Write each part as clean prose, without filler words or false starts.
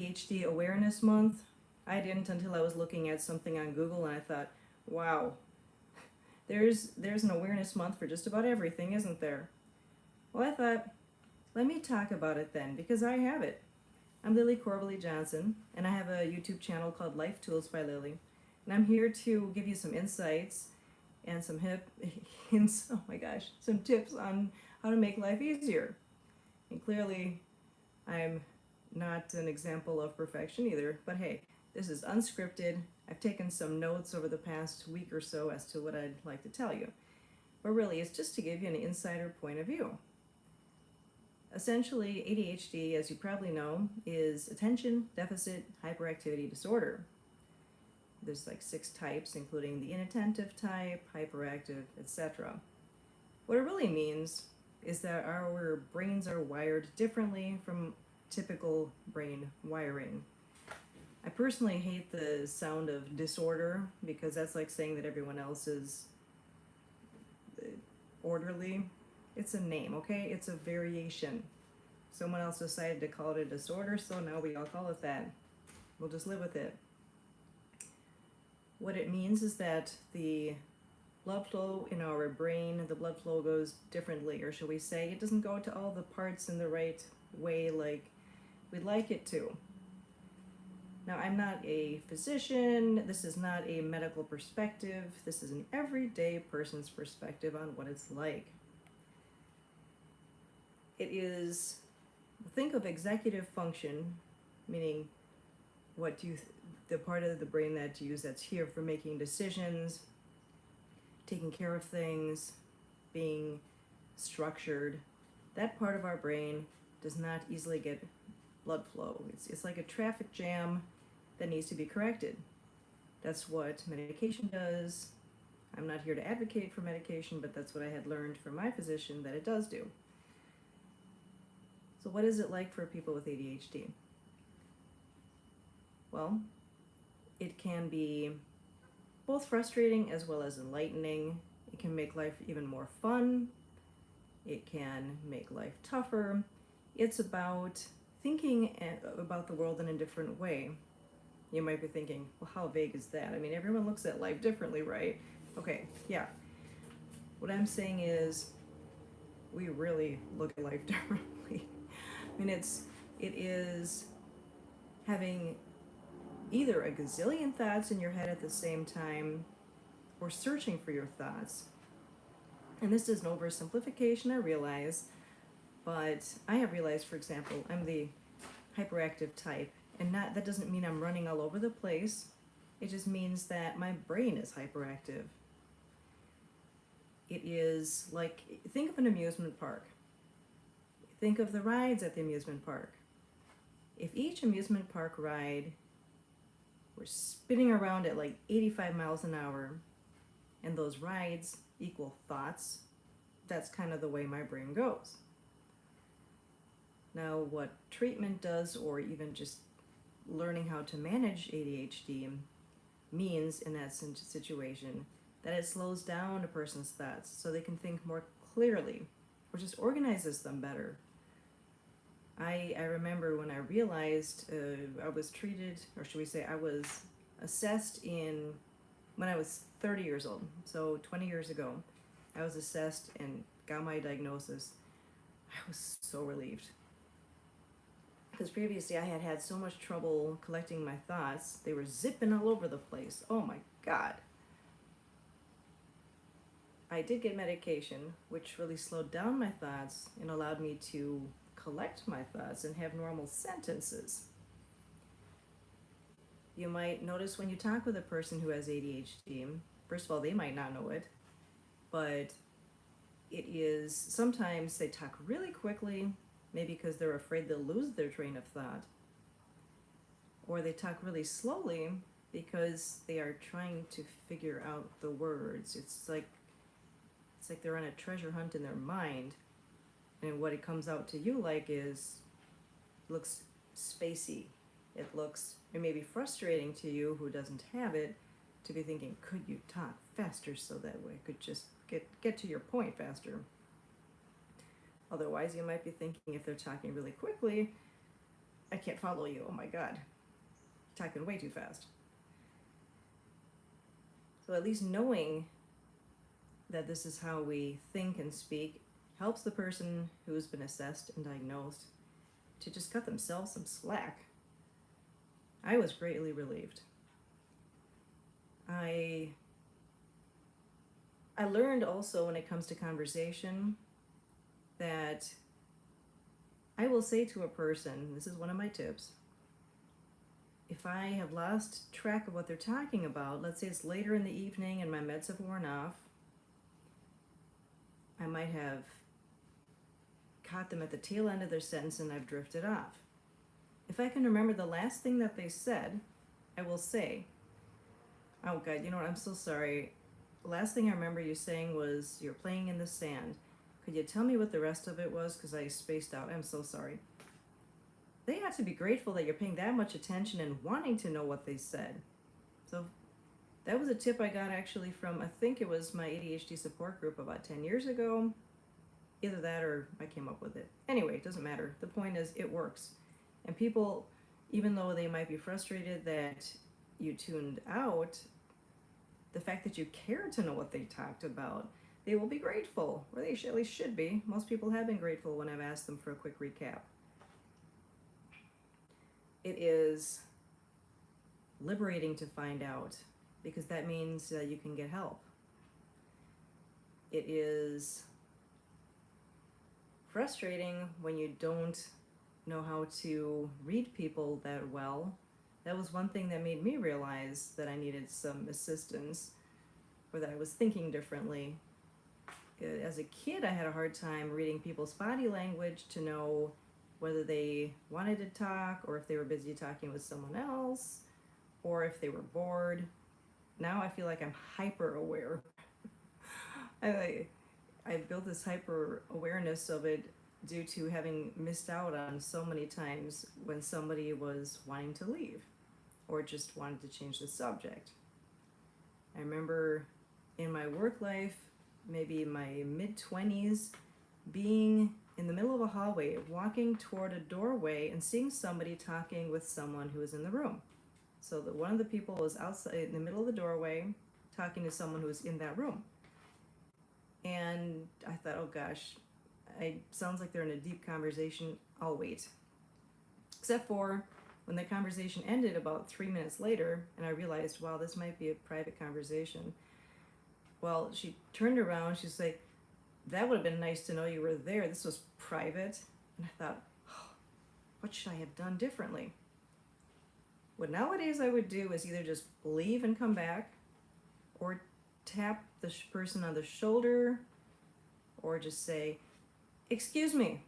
ADHD Awareness Month. I didn't until I was looking at something on Google and I thought, wow, there's an awareness month for just about everything, isn't there? Well, I thought, let me talk about it then because I have it. I'm Lily Corbally Johnson, and I have a YouTube channel called Life Tools by Lily. And I'm here to give you some insights and some hints, oh my gosh, some tips on how to make life easier. And clearly, I'm not an example of perfection either, but hey, this is unscripted. I've taken some notes over the past week or so as to what I'd like to tell you. But really, it's just to give you an insider point of view. Essentially, ADHD, as you probably know, is attention deficit hyperactivity disorder. There's like 6 types, including the inattentive type, hyperactive, etc. What it really means is that our brains are wired differently from typical brain wiring. I personally hate the sound of disorder because that's like saying that everyone else is orderly. It's a name, okay? It's a variation. Someone else decided to call it a disorder, so now we all call it that. We'll just live with it. What it means is that the blood flow in our brain, the blood flow goes differently, or shall we say, it doesn't go to all the parts in the right way like we'd like it to. Now, I'm not a physician, this is not a medical perspective, this is an everyday person's perspective on what it's like. It is, think of executive function, meaning what you, the part of the brain that you use that's here for making decisions, taking care of things, being structured. That part of our brain does not easily get blood flow. It's like a traffic jam that needs to be corrected. That's what medication does. I'm not here to advocate for medication, but that's what I had learned from my physician that it does do. So what is it like for people with ADHD? Well, it can be both frustrating as well as enlightening. It can make life even more fun. It can make life tougher. It's about thinking about the world in a different way. You might be thinking, well, how vague is that? I mean, everyone looks at life differently, right? Okay, yeah. What I'm saying is, we really look at life differently. I mean, it is having either a gazillion thoughts in your head at the same time or searching for your thoughts. And this is an oversimplification, I realize, but I have realized, for example, I'm the hyperactive type, and that doesn't mean I'm running all over the place. It just means that my brain is hyperactive. It is like, think of an amusement park. Think of the rides at the amusement park. If each amusement park ride were spinning around at like 85 miles an hour, and those rides equal thoughts, that's kind of the way my brain goes. Now, what treatment does, or even just learning how to manage ADHD, means in that situation that it slows down a person's thoughts so they can think more clearly, or just organizes them better. I remember when I realized I was treated, or should we say I was assessed when I was 30 years old, so 20 years ago, I was assessed and got my diagnosis. I was so relieved. Because previously I had had so much trouble collecting my thoughts. They were zipping all over the place. Oh my God. I did get medication, which really slowed down my thoughts and allowed me to collect my thoughts and have normal sentences. You might notice when you talk with a person who has ADHD, first of all, they might not know it, but it is, sometimes they talk really quickly, maybe because they're afraid they'll lose their train of thought, or they talk really slowly because they are trying to figure out the words. It's like they're on a treasure hunt in their mind, and what it comes out to you like is, looks spacey. It may be frustrating to you who doesn't have it to be thinking, could you talk faster so that way I could just get to your point faster? Otherwise, you might be thinking, if they're talking really quickly, I can't follow you. Oh my God. Typing way too fast. So at least knowing that this is how we think and speak helps the person who's been assessed and diagnosed to just cut themselves some slack. I was greatly relieved. I learned also when it comes to conversation that I will say to a person, this is one of my tips, if I have lost track of what they're talking about, let's say it's later in the evening and my meds have worn off, I might have caught them at the tail end of their sentence and I've drifted off. If I can remember the last thing that they said, I will say, oh God, you know what, I'm so sorry. The last thing I remember you saying was you're playing in the sand. Could you tell me what the rest of it was? Because I spaced out. I'm so sorry. They have to be grateful that you're paying that much attention and wanting to know what they said. So that was a tip I got actually from, I think it was my ADHD support group about 10 years ago. Either that or I came up with it. Anyway, it doesn't matter. The point is it works. And people, even though they might be frustrated that you tuned out, the fact that you care to know what they talked about, they will be grateful, or they at least should be. Most people have been grateful when I've asked them for a quick recap. It is liberating to find out, because that means that you can get help. It is frustrating when you don't know how to read people that well. That was one thing that made me realize that I needed some assistance, or that I was thinking differently. As a kid, I had a hard time reading people's body language to know whether they wanted to talk, or if they were busy talking with someone else, or if they were bored. Now I feel like I'm hyper aware. I built this hyper awareness of it due to having missed out on so many times when somebody was wanting to leave or just wanted to change the subject. I remember in my work life, maybe in my mid-20s, being in the middle of a hallway, walking toward a doorway and seeing somebody talking with someone who was in the room. So that one of the people was outside in the middle of the doorway talking to someone who was in that room. And I thought, oh gosh, sounds like they're in a deep conversation, I'll wait. Except for when the conversation ended about 3 minutes later, and I realized, wow, this might be a private conversation. Well, she turned around, she's like, that would have been nice to know you were there. This was private. And I thought, oh, what should I have done differently? What nowadays I would do is either just leave and come back, or tap the person on the shoulder, or just say, excuse me,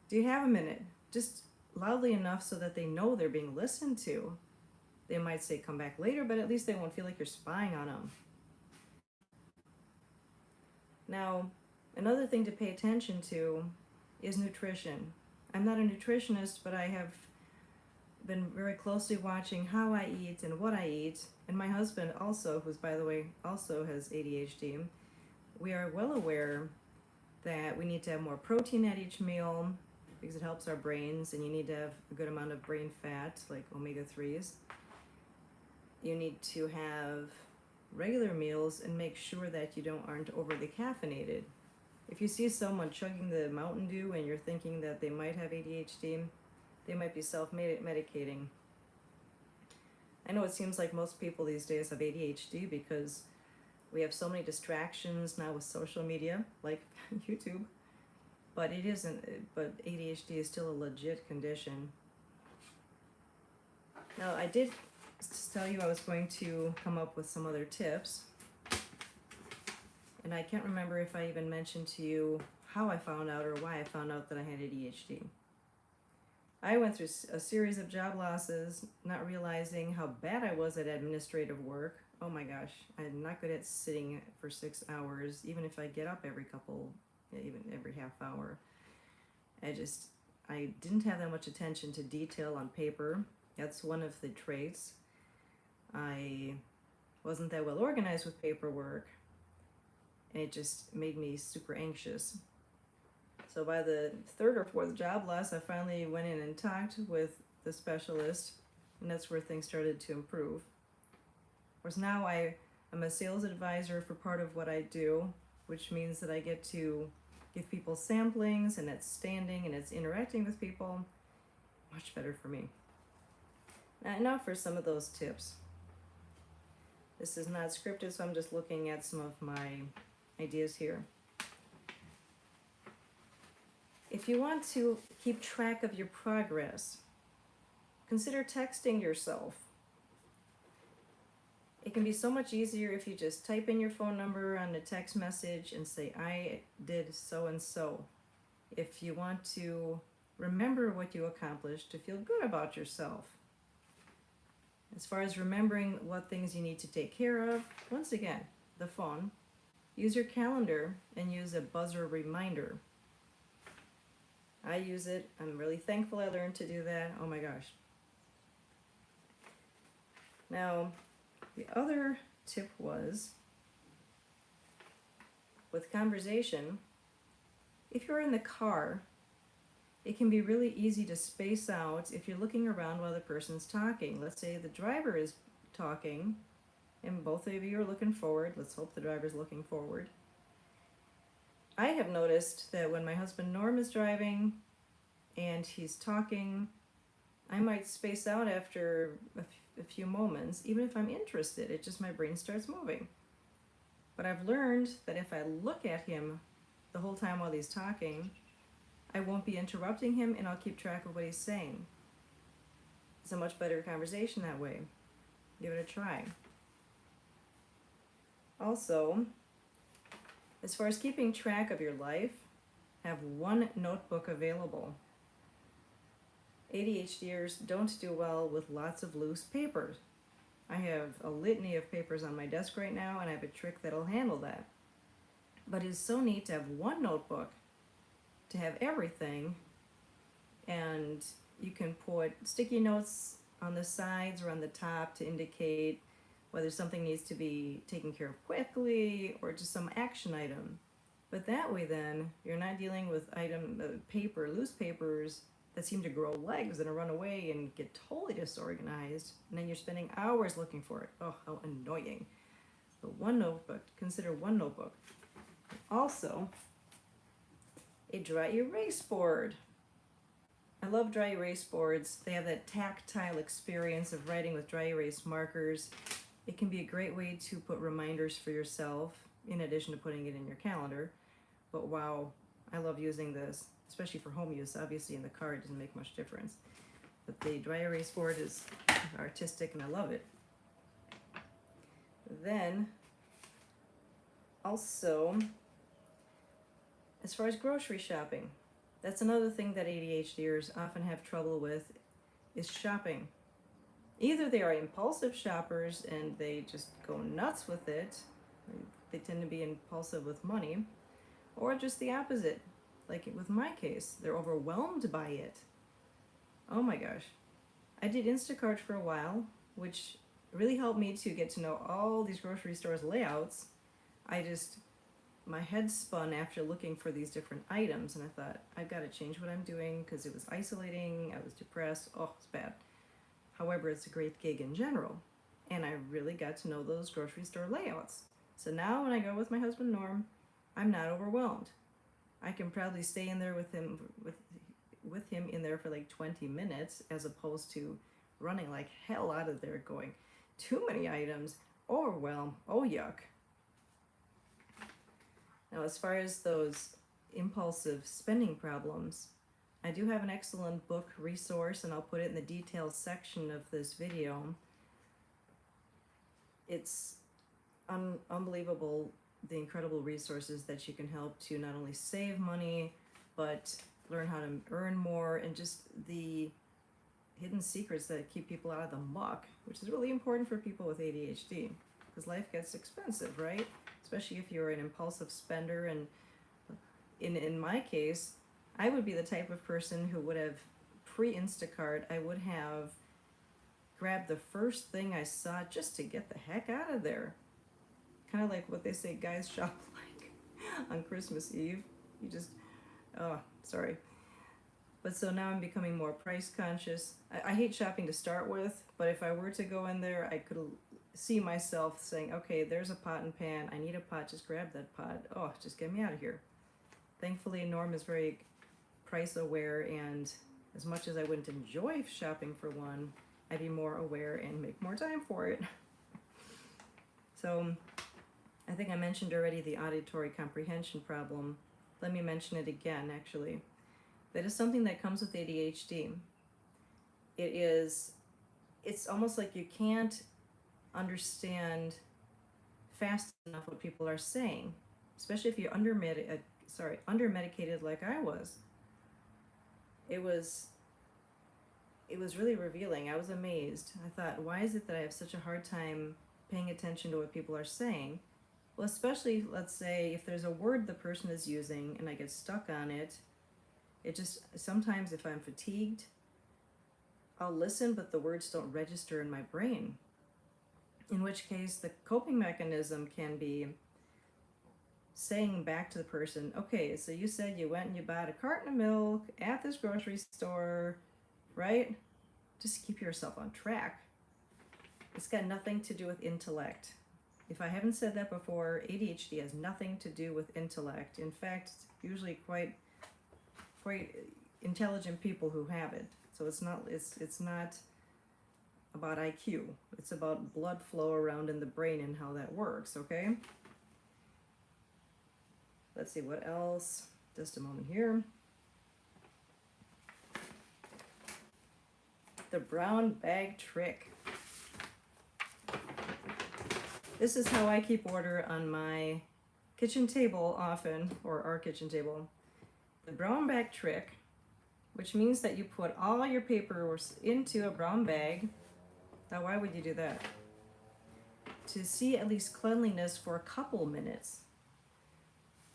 do you have a minute? Just loudly enough so that they know they're being listened to. They might say come back later, but at least they won't feel like you're spying on them. Now, another thing to pay attention to is nutrition. I'm not a nutritionist, but I have been very closely watching how I eat and what I eat. And my husband also, who's by the way also has ADHD, we are well aware that we need to have more protein at each meal because it helps our brains, and you need to have a good amount of brain fat, like omega-3s. You need to have regular meals and make sure that you aren't overly caffeinated. If you see someone chugging the Mountain Dew and you're thinking that they might have ADHD, they might be self-medicating. I know it seems like most people these days have ADHD because we have so many distractions now with social media, like YouTube, but it isn't, but ADHD is still a legit condition. Now, I did tell you I was going to come up with some other tips, and I can't remember if I even mentioned to you how I found out or why I found out that I had ADHD. I went through a series of job losses, not realizing how bad I was at administrative work. Oh my gosh, I'm not good at sitting for 6 hours, even if I get up even every half hour. I didn't have that much attention to detail on paper. That's one of the traits. I wasn't that well organized with paperwork, and it just made me super anxious. So by the third or fourth job loss, I finally went in and talked with the specialist, and that's where things started to improve. Whereas now I'm a sales advisor for part of what I do, which means that I get to give people samplings, and it's standing and it's interacting with people. Much better for me. Now for some of those tips. This is not scripted, so I'm just looking at some of my ideas here. If you want to keep track of your progress, consider texting yourself. It can be so much easier if you just type in your phone number on a text message and say, I did so and so. If you want to remember what you accomplished, to feel good about yourself. As far as remembering what things you need to take care of, once again, the phone. Use your calendar and use a buzzer reminder. I use it. I'm really thankful I learned to do that. Oh my gosh. Now, the other tip was, with conversation, if you're in the car, it can be really easy to space out if you're looking around while the person's talking. Let's say the driver is talking and both of you are looking forward. Let's hope the driver's looking forward. I have noticed that when my husband Norm is driving and he's talking, I might space out after a few moments, even if I'm interested. It just, my brain starts moving. But I've learned that if I look at him the whole time while he's talking, I won't be interrupting him and I'll keep track of what he's saying. It's a much better conversation that way. Give it a try. Also, as far as keeping track of your life, have one notebook available. ADHDers don't do well with lots of loose papers. I have a litany of papers on my desk right now, and I have a trick that'll handle that. But it's so neat to have one notebook, to have everything, and you can put sticky notes on the sides or on the top to indicate whether something needs to be taken care of quickly or just some action item. But that way then, you're not dealing with loose papers that seem to grow legs and run away and get totally disorganized, and then you're spending hours looking for it. Oh, how annoying. But one notebook, consider one notebook. Also, a dry erase board. I love dry erase boards. They have that tactile experience of writing with dry erase markers. It can be a great way to put reminders for yourself, in addition to putting it in your calendar. But wow, I love using this, especially for home use. Obviously in the car it doesn't make much difference. But the dry erase board is artistic and I love it. Then, also, as far as grocery shopping, that's another thing that ADHDers often have trouble with, is shopping. Either they are impulsive shoppers and they just go nuts with it, they tend to be impulsive with money, or just the opposite, like with my case, they're overwhelmed by it. Oh my gosh. I did Instacart for a while, which really helped me to get to know all these grocery stores' layouts. My head spun after looking for these different items, and I thought, I've got to change what I'm doing because it was isolating, I was depressed, it's bad. However, it's a great gig in general, and I really got to know those grocery store layouts. So now when I go with my husband Norm, I'm not overwhelmed. I can probably stay in there with him in there for like 20 minutes, as opposed to running like hell out of there going, too many items, overwhelm, oh yuck. Now, as far as those impulsive spending problems, I do have an excellent book resource, and I'll put it in the details section of this video. It's unbelievable, the incredible resources that you can help to not only save money, but learn how to earn more, and just the hidden secrets that keep people out of the muck, which is really important for people with ADHD, because life gets expensive, right? Especially if you're an impulsive spender. And in my case, I would be the type of person who would have, pre-Instacart, I would have grabbed the first thing I saw just to get the heck out of there. Kind of like what they say guys shop like on Christmas Eve. You just, sorry. But so now I'm becoming more price conscious. I hate shopping to start with, but if I were to go in there, I could see myself saying, okay, there's a pot and pan. I need a pot. Just grab that pot. Oh, just get me out of here. Thankfully, Norm is very price aware, and as much as I wouldn't enjoy shopping for one, I'd be more aware and make more time for it. So I think I mentioned already the auditory comprehension problem. Let me mention it again, actually. That is something that comes with ADHD. It's almost like you can't understand fast enough what people are saying, especially if you're under-medicated like I was. It was really revealing. I was amazed. I thought, why is it that I have such a hard time paying attention to what people are saying? Well, especially, let's say, if there's a word the person is using and I get stuck on it, it just, sometimes if I'm fatigued, I'll listen, but the words don't register in my brain. In which case, the coping mechanism can be saying back to the person, okay, so you said you went and you bought a carton of milk at this grocery store, right? Just keep yourself on track. It's got nothing to do with intellect. If I haven't said that before, ADHD has nothing to do with intellect. In fact, it's usually quite intelligent people who have it. So it's not about IQ. It's about blood flow around in the brain and how that works, okay? Let's see what else. Just a moment here. The brown bag trick. This is how I keep order on my kitchen table often, or our kitchen table. The brown bag trick, which means that you put all your paper into a brown bag. Now, why would you do that? To see at least cleanliness for a couple minutes.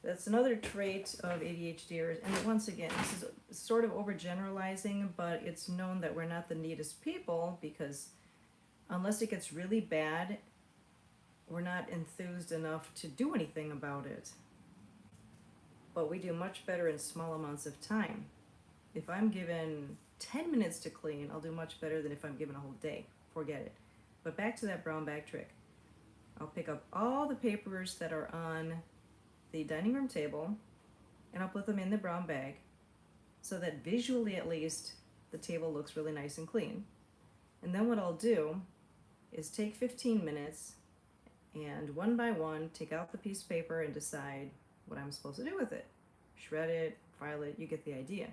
That's another trait of ADHDers, and once again, this is sort of overgeneralizing, but it's known that we're not the neatest people because unless it gets really bad, we're not enthused enough to do anything about it. But we do much better in small amounts of time. If I'm given 10 minutes to clean, I'll do much better than if I'm given a whole day. Forget it. But back to that brown bag trick. I'll pick up all the papers that are on the dining room table and I'll put them in the brown bag so that visually at least the table looks really nice and clean. And then what I'll do is take 15 minutes and one by one take out the piece of paper and decide what I'm supposed to do with it. Shred it, file it, you get the idea.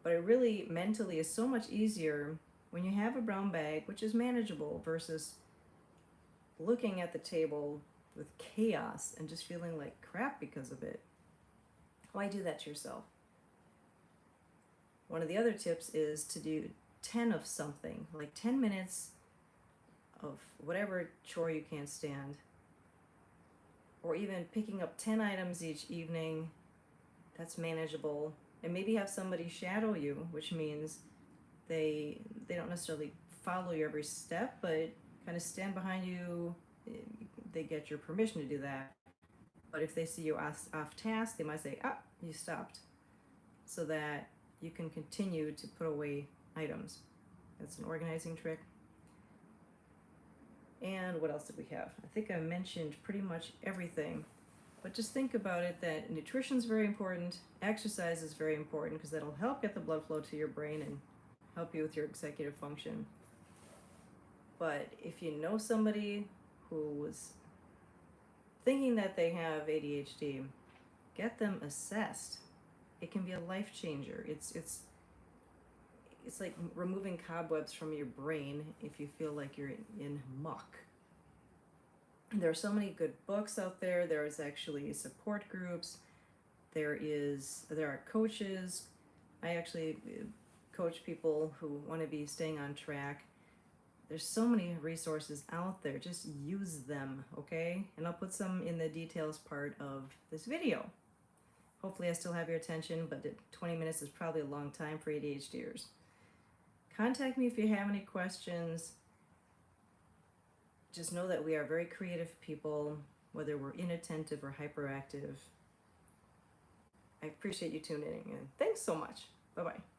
But it really mentally is so much easier when you have a brown bag, which is manageable, versus looking at the table with chaos and just feeling like crap because of it. Why do that to yourself? One of the other tips is to do 10 of something, like 10 minutes of whatever chore you can't stand, or even picking up 10 items each evening. That's manageable. And maybe have somebody shadow you, which means they don't necessarily follow your every step, but kind of stand behind you. They get your permission to do that. But if they see you off task, they might say, ah, you stopped, so that you can continue to put away items. That's an organizing trick. And what else did we have? I think I mentioned pretty much everything. But just think about it that nutrition is very important, exercise is very important because that'll help get the blood flow to your brain and help you with your executive function. But if you know somebody who was thinking that they have ADHD, get them assessed. It can be a life changer. It's like removing cobwebs from your brain if you feel like you're in muck. There are so many good books out there. There is actually support groups. There are coaches. I actually coach people who want to be staying on track. There's so many resources out there. Just use them, okay? And I'll put some in the details part of this video. Hopefully I still have your attention, but 20 minutes is probably a long time for ADHDers. Contact me if you have any questions. Just know that we are very creative people, whether we're inattentive or hyperactive. I appreciate you tuning in. Thanks so much. Bye bye.